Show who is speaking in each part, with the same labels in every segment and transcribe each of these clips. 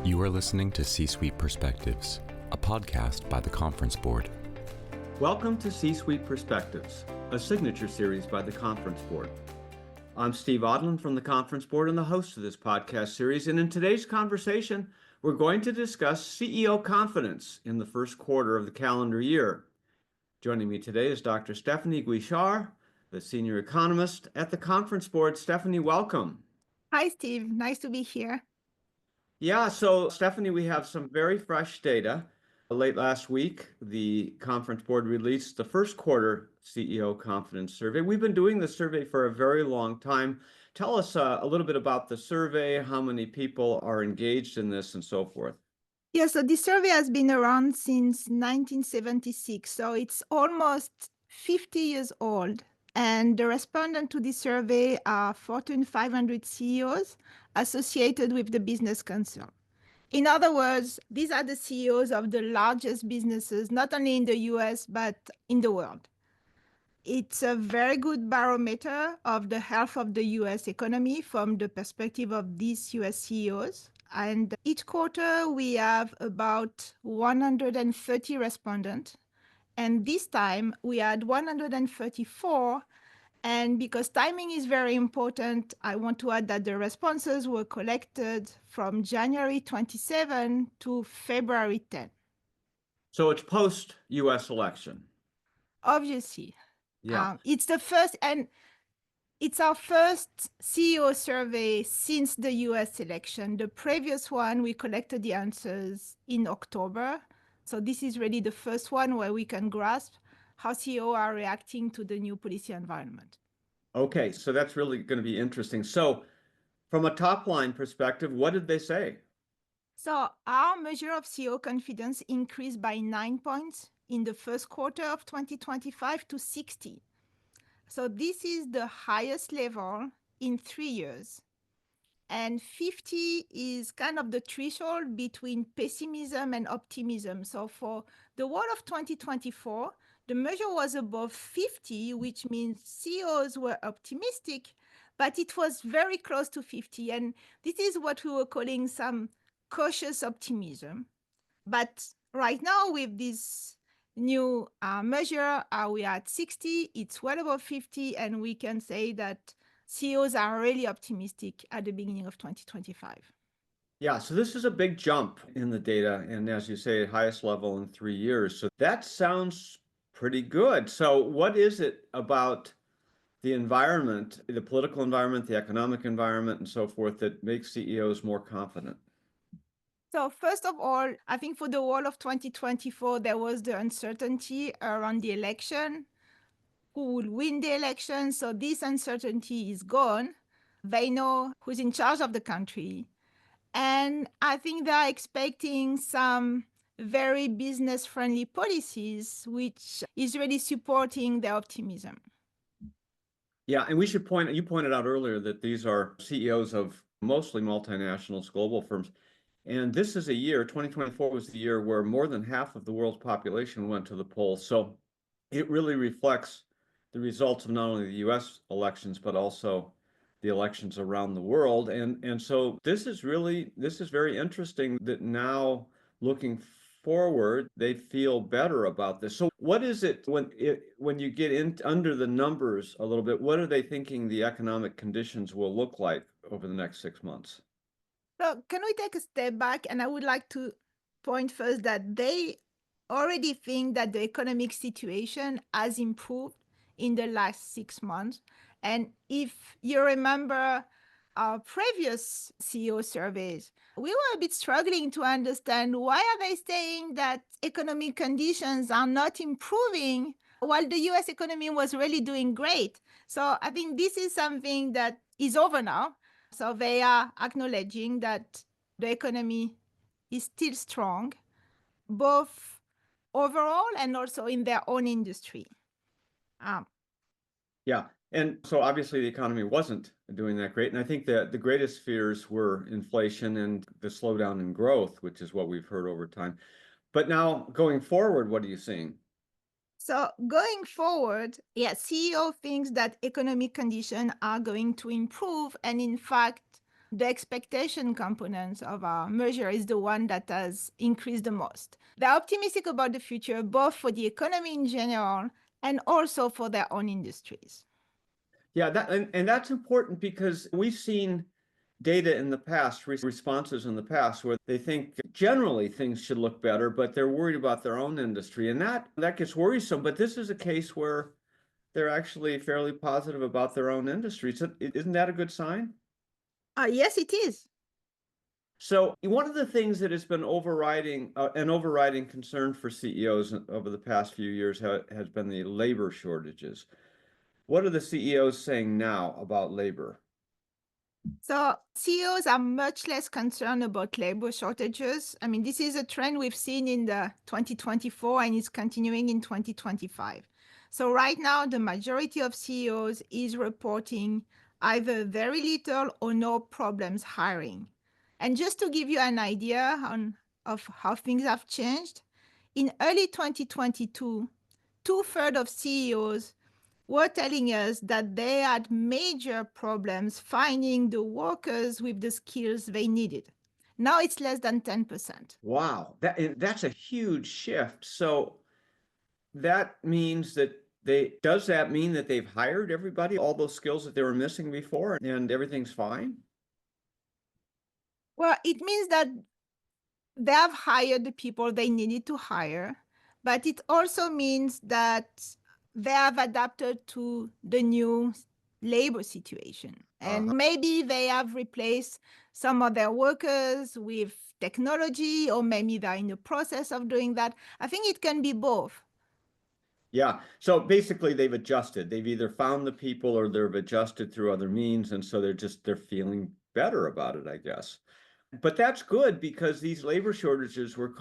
Speaker 1: You are listening to C-Suite Perspectives, a podcast by the Conference Board.
Speaker 2: Welcome to C-Suite Perspectives, a signature series by the Conference Board. I'm Steve Odland from the Conference Board and the host of this podcast series. And in today's conversation, we're going to discuss CEO confidence in the first quarter of the calendar year. Joining me today is Dr. Stephanie Guichard, the senior economist at the Conference Board. Stephanie, welcome.
Speaker 3: Hi, Steve. Nice to be here.
Speaker 2: Yeah, so Stephanie, we have some very fresh data. Late last week, the Conference Board released the first quarter CEO confidence survey. We've been doing this survey for a very long time. Tell us a little bit about the survey, how many people are engaged in this, and so forth.
Speaker 3: Yeah, so this survey has been around since 1976, so it's almost 50 years old. And the respondents to this survey are Fortune 500 CEOs associated with the business concern. In other words, these are the CEOs of the largest businesses, not only in the US, but in the world. It's a very good barometer of the health of the US economy from the perspective of these US CEOs. And each quarter, we have about 130 respondents. And this time, we had 134. And because timing is very important, I want to add that the responses were collected from January 27 to February 10.
Speaker 2: So it's post-US election.
Speaker 3: Obviously.
Speaker 2: Yeah.
Speaker 3: It's the first, and it's our first CEO survey since the US election. The previous one, we collected the answers in October. So this is really the first one where we can grasp how CEOs are reacting to the new policy environment.
Speaker 2: Okay, so that's really going to be interesting. So from a top-line perspective, what did they say?
Speaker 3: So our measure of CEO confidence increased by 9 points in the first quarter of 2025 to 60. So this is the highest level in 3 years. And 50 is kind of the threshold between pessimism and optimism. So for the whole of 2024, the measure was above 50, which means CEOs were optimistic, but it was very close to 50. And this is what we were calling some cautious optimism. But right now, with this new measure, we are at 60, it's well above 50, and we can say that CEOs are really optimistic at the beginning of 2025.
Speaker 2: Yeah, so this is a big jump in the data, and as you say, highest level in 3 years. So that sounds pretty good. So what is it about the environment, the political environment, the economic environment, and so forth, that makes CEOs more confident?
Speaker 3: So first of all, I think for the whole of 2024, there was the uncertainty around the election. Who will win the election? So this uncertainty is gone. They know who's in charge of the country. And I think they're expecting some very business-friendly policies, which is really supporting their optimism.
Speaker 2: Yeah, and you pointed out earlier that these are CEOs of mostly multinationals, global firms. And this is a year, 2024 was the year where more than half of the world's population went to the polls. So it really reflects the results of not only the US elections, but also the elections around the world. And so this is very interesting that now looking forward, they feel better about this. So what is it when you get in under the numbers a little bit, what are they thinking the economic conditions will look like over the next 6 months?
Speaker 3: So can we take a step back? And I would like to point first that they already think that the economic situation has improved in the last 6 months. And if you remember our previous CEO surveys, we were a bit struggling to understand why are they saying that economic conditions are not improving while the US economy was really doing great. So I think this is something that is over now. So they are acknowledging that the economy is still strong, both overall and also in their own industry.
Speaker 2: Yeah. And so obviously the economy wasn't doing that great. And I think that the greatest fears were inflation and the slowdown in growth, which is what we've heard over time. But now going forward, what are you seeing?
Speaker 3: So going forward, CEO thinks that economic conditions are going to improve. And in fact, the expectation components of our measure is the one that has increased the most. They're optimistic about the future, both for the economy in general and also for their own industries.
Speaker 2: Yeah, and that's important because we've seen data in the past, responses in the past, where they think generally things should look better, but they're worried about their own industry. And that gets worrisome. But this is a case where they're actually fairly positive about their own industry. So isn't that a good sign?
Speaker 3: Yes, it is.
Speaker 2: So one of the things that has been an overriding concern for CEOs over the past few years has been the labor shortages. What are the CEOs saying now about labor?
Speaker 3: So CEOs are much less concerned about labor shortages. I mean, this is a trend we've seen in the 2024 and it's continuing in 2025. So right now, the majority of CEOs is reporting either very little or no problems hiring. And just to give you an idea of how things have changed, in early 2022, two-thirds of CEOs were telling us that they had major problems finding the workers with the skills they needed. Now it's less than 10%.
Speaker 2: Wow, that's a huge shift. So that means does that mean that they've hired everybody, all those skills that they were missing before, and everything's fine?
Speaker 3: Well, it means that they have hired the people they needed to hire, but it also means that they have adapted to the new labor situation. And maybe they have replaced some of their workers with technology, or maybe they're in the process of doing that. I think it can be both.
Speaker 2: Yeah. So basically they've adjusted. They've either found the people or they've adjusted through other means. And so they're feeling better about it, I guess. But that's good because these labor shortages were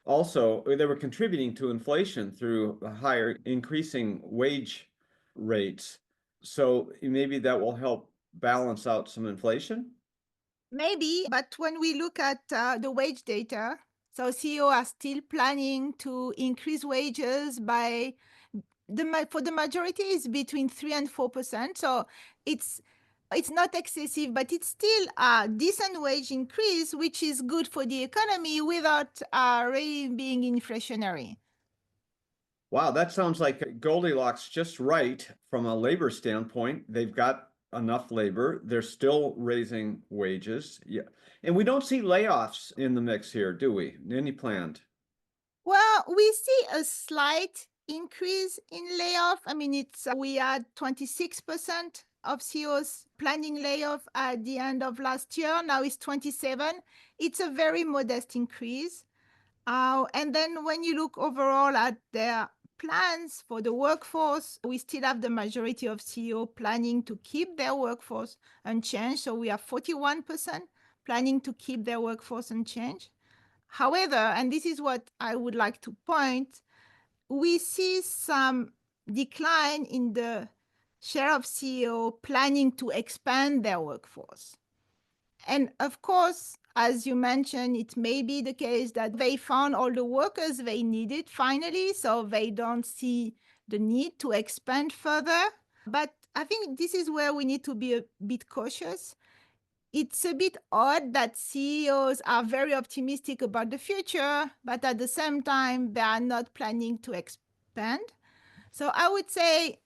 Speaker 2: they were contributing to inflation through higher increasing wage rates. So maybe that will help balance out some inflation.
Speaker 3: Maybe, but when we look at the wage data, so CEO are still planning to increase wages by for the majority is between 3 and 4%. So it's not excessive, but it's still a decent wage increase, which is good for the economy without really being inflationary.
Speaker 2: Wow, that sounds like Goldilocks just right from a labor standpoint. They've got enough labor. They're still raising wages. Yeah. And we don't see layoffs in the mix here, do we? Any planned?
Speaker 3: Well, we see a slight increase in layoff. I mean, we had 26% of CEOs planning layoff at the end of last year. Now it's 27. It's a very modest increase. And then when you look overall at their plans for the workforce, we still have the majority of CEO planning to keep their workforce unchanged. So we have 41% planning to keep their workforce unchanged. However, and this is what I would like to point, we see some decline in the share of CEO planning to expand their workforce. And of course, as you mentioned, it may be the case that they found all the workers they needed finally, so they don't see the need to expand further. But I think this is where we need to be a bit cautious. It's a bit odd that CEOs are very optimistic about the future, but at the same time, they are not planning to expand. So I would say,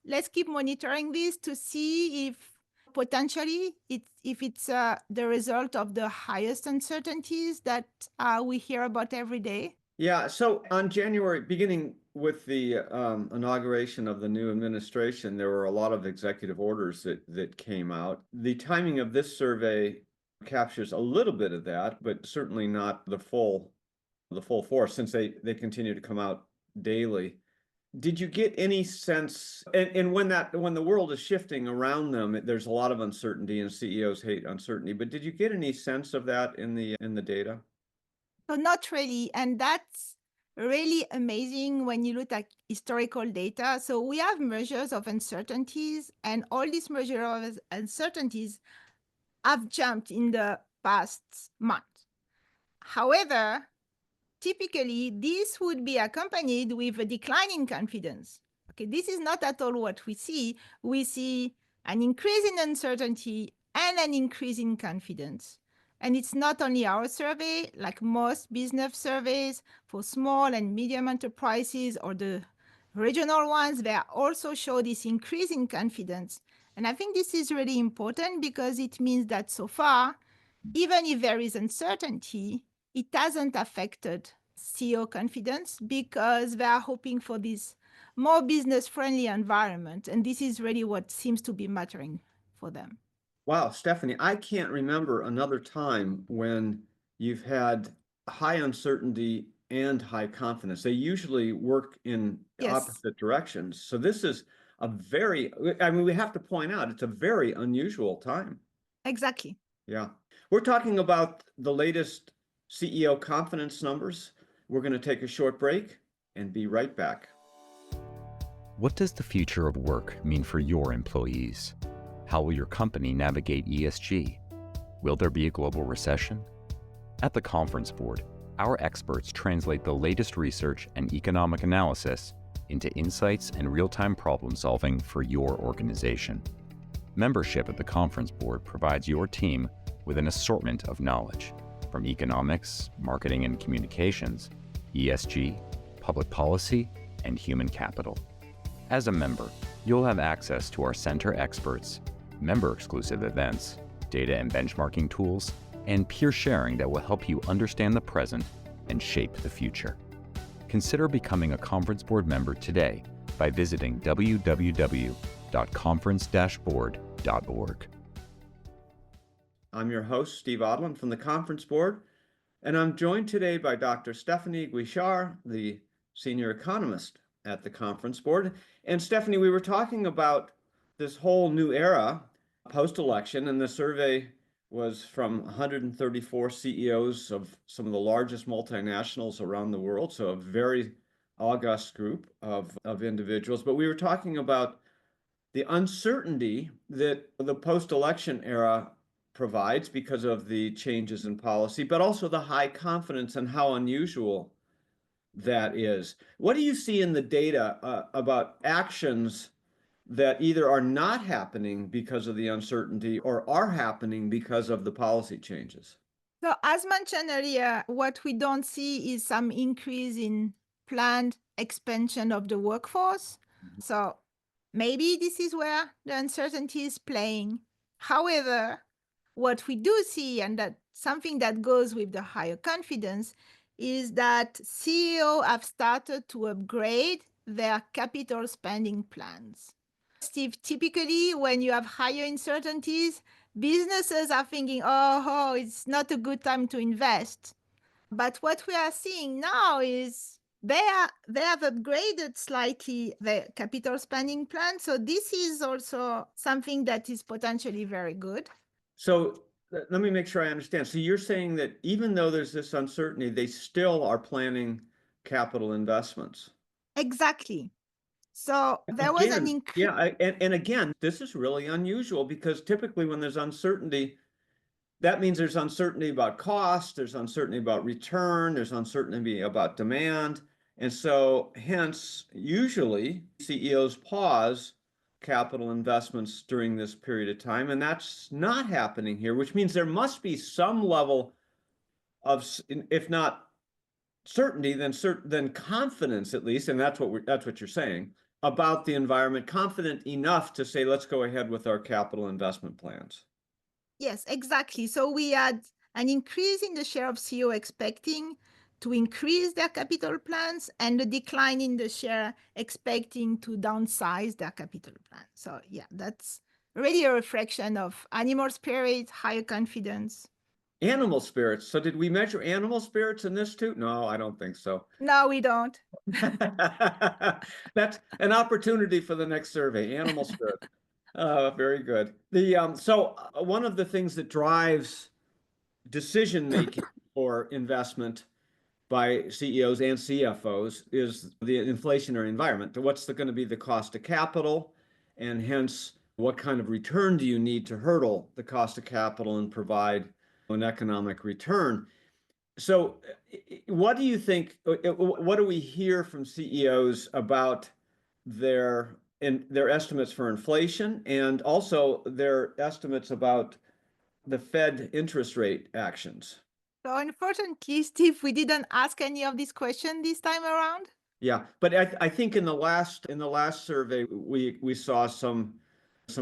Speaker 3: let's keep monitoring this to see if potentially if it's the result of the highest uncertainties that we hear about every day.
Speaker 2: Yeah, so on January, beginning with the inauguration of the new administration, there were a lot of executive orders that came out. The timing of this survey captures a little bit of that, but certainly not the full force, since they continue to come out daily. Did you get any sense, and when the world is shifting around them, there's a lot of uncertainty and CEOs hate uncertainty, but did you get any sense of that in the data?
Speaker 3: So not really, and that's really amazing when you look at historical data. So we have measures of uncertainties, and all these measures of uncertainties have jumped in the past month. However, typically, this would be accompanied with a decline in confidence. Okay, this is not at all what we see. We see an increase in uncertainty and an increase in confidence. And it's not only our survey, like most business surveys for small and medium enterprises or the regional ones, they also show this increase in confidence. And I think this is really important because it means that so far, even if there is uncertainty, it hasn't affected CEO confidence because they are hoping for this more business-friendly environment. And this is really what seems to be mattering for them.
Speaker 2: Wow, Stephanie, I can't remember another time when you've had high uncertainty and high confidence. They usually work in
Speaker 3: Yes,
Speaker 2: opposite directions. So this is a very, I mean, we have to point out, it's a very unusual time.
Speaker 3: exactly.
Speaker 2: Yeah. We're talking about the latest CEO confidence numbers. We're going to take a short break and be right back.
Speaker 1: What does the future of work mean for your employees? How will your company navigate ESG? Will there be a global recession? At the Conference Board, our experts translate the latest research and economic analysis into insights and real-time problem solving for your organization. Membership at the Conference Board provides your team with an assortment of knowledge, from economics, marketing and communications, ESG, public policy, and human capital. As a member, you'll have access to our center experts, member-exclusive events, data and benchmarking tools, and peer sharing that will help you understand the present and shape the future. Consider becoming a Conference Board member today by visiting www.conference-board.org.
Speaker 2: I'm your host, Steve Odland from the Conference Board, and I'm joined today by Dr. Stephanie Guichard, the senior economist at the Conference Board. And Stephanie, we were talking about this whole new era post-election, and the survey was from 134 CEOs of some of the largest multinationals around the world, so a very august group of individuals. But we were talking about the uncertainty that the post-election era provides because of the changes in policy, but also the high confidence and how unusual that is. What do you see in the data about actions that either are not happening because of the uncertainty or are happening because of the policy changes?
Speaker 3: So as mentioned earlier, what we don't see is some increase in planned expansion of the workforce. So maybe this is where the uncertainty is playing. However, what we do see, and that something that goes with the higher confidence, is that CEO have started to upgrade their capital spending plans. Steve, typically when you have higher uncertainties, businesses are thinking, oh, it's not a good time to invest. But what we are seeing now is they have upgraded slightly their capital spending plan. So this is also something that is potentially very good.
Speaker 2: So let me make sure I understand. So you're saying that even though there's this uncertainty, they still are planning capital investments.
Speaker 3: Exactly. So there was an increase.
Speaker 2: Yeah, and again, this is really unusual because typically when there's uncertainty, that means there's uncertainty about cost, there's uncertainty about return, there's uncertainty about demand. And so hence, usually CEOs pause capital investments during this period of time, and that's not happening here, which means there must be some level of, if not certainty, then confidence at least, and that's what you're saying about the environment, confident enough to say, let's go ahead with our capital investment plans.
Speaker 3: Yes, exactly. So we had an increase in the share of CEO expecting to increase their capital plans and a decline in the share expecting to downsize their capital plan. So yeah, that's really a reflection of animal spirit, higher confidence.
Speaker 2: Animal spirits. So did we measure animal spirits in this too? No, I don't think so.
Speaker 3: No, we don't.
Speaker 2: That's an opportunity for the next survey, animal spirit. Very good. So one of the things that drives decision making for investment by CEOs and CFOs is the inflationary environment. What's going to be the cost of capital, and hence what kind of return do you need to hurdle the cost of capital and provide an economic return? So what do you think, what do we hear from CEOs about their estimates for inflation and also their estimates about the Fed interest rate actions.
Speaker 3: So unfortunately, Steve, we didn't ask any of these questions this time around.
Speaker 2: Yeah, but I think in the last survey we saw some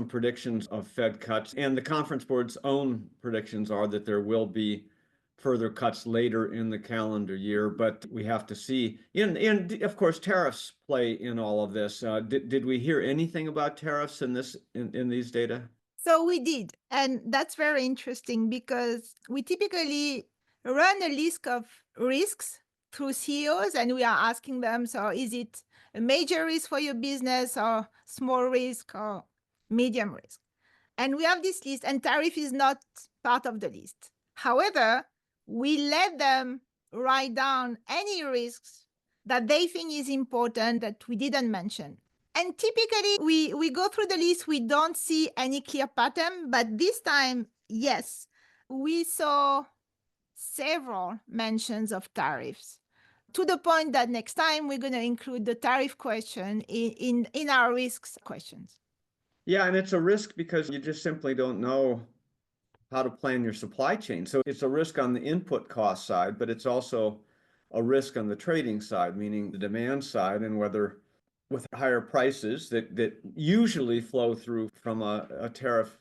Speaker 2: predictions of Fed cuts, and the Conference Board's own predictions are that there will be further cuts later in the calendar year, but we have to see. And of course, tariffs play in all of this. Did we hear anything about tariffs in these data?
Speaker 3: So we did, and that's very interesting because we typically run a list of risks through CEOs, and we are asking them, so is it a major risk for your business or small risk or medium risk? And we have this list, and tariff is not part of the list. However, we let them write down any risks that they think is important that we didn't mention. And typically, we go through the list, we don't see any clear pattern, but this time, yes, we saw several mentions of tariffs, to the point that next time we're going to include the tariff question in our risks questions.
Speaker 2: Yeah, and it's a risk because you just simply don't know how to plan your supply chain. So it's a risk on the input cost side, but it's also a risk on the trading side, meaning the demand side, and whether with higher prices that usually flow through from a tariff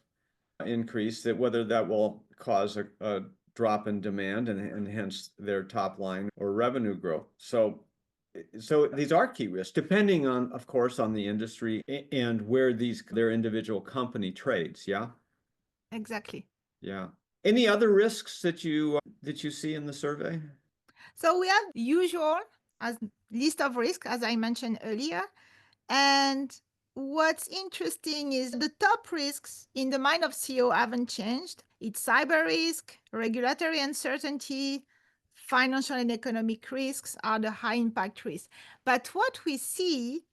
Speaker 2: increase, that whether that will cause a drop in demand and hence their top line or revenue growth. So these are key risks, depending on, of course, on the industry and where their individual company trades. Yeah.
Speaker 3: Exactly.
Speaker 2: Yeah. Any other risks that you see in the survey?
Speaker 3: So we have usual as list of risks, as I mentioned earlier. And what's interesting is the top risks in the mind of CEO haven't changed. It's cyber risk, regulatory uncertainty, financial and economic risks are the high impact risks. But what we see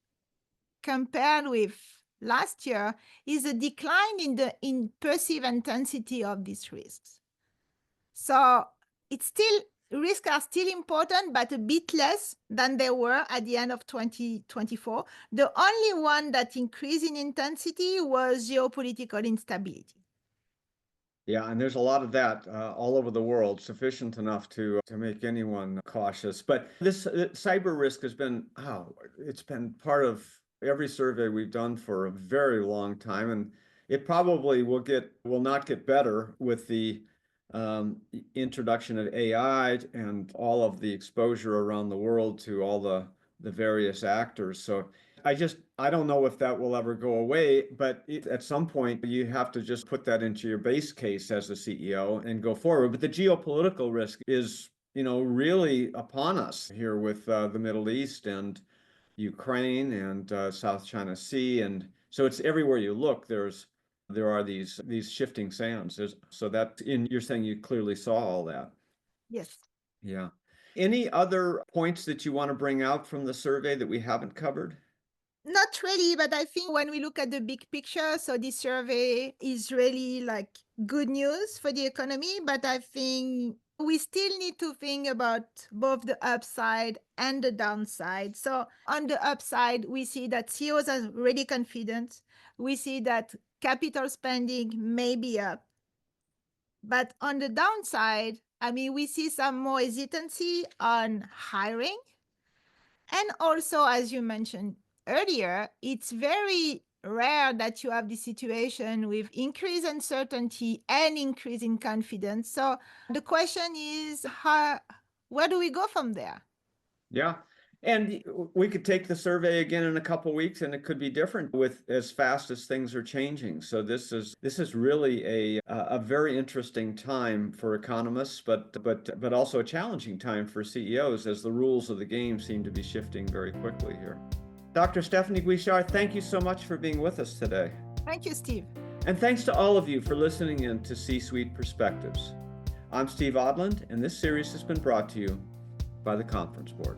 Speaker 3: compared with last year is a decline in perceived intensity of these risks. So risks are still important, but a bit less than they were at the end of 2024. The only one that increased in intensity was geopolitical instability.
Speaker 2: Yeah, and there's a lot of that all over the world, sufficient enough to make anyone cautious. But this cyber risk has been, it's been part of every survey we've done for a very long time, and it probably will not get better with the introduction of AI and all of the exposure around the world to all the various actors. So I don't know if that will ever go away, but at some point you have to just put that into your base case as a CEO and go forward. But the geopolitical risk is, really upon us here with the Middle East and Ukraine and South China Sea. And so it's everywhere you look, there are these shifting sands. So you're saying you clearly saw all that.
Speaker 3: Yes.
Speaker 2: Yeah. Any other points that you want to bring out from the survey that we haven't covered?
Speaker 3: Not really, but I think when we look at the big picture, so this survey is really like good news for the economy, but I think we still need to think about both the upside and the downside. So on the upside, we see that CEOs are really confident. We see that capital spending may be up. But on the downside, we see some more hesitancy on hiring. And also, as you mentioned earlier, it's very rare that you have this situation with increased uncertainty and increase in confidence. So the question is, where do we go from there?
Speaker 2: Yeah. And we could take the survey again in a couple of weeks, and it could be different with as fast as things are changing. So this is really a very interesting time for economists, but also a challenging time for CEOs as the rules of the game seem to be shifting very quickly here. Dr. Stephanie Guichard, thank you so much for being with us today.
Speaker 3: Thank you, Steve.
Speaker 2: And thanks to all of you for listening in to C-Suite Perspectives. I'm Steve Odland, and this series has been brought to you by the Conference Board.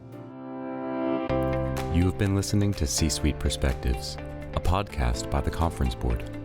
Speaker 1: You have been listening to C-Suite Perspectives, a podcast by the Conference Board.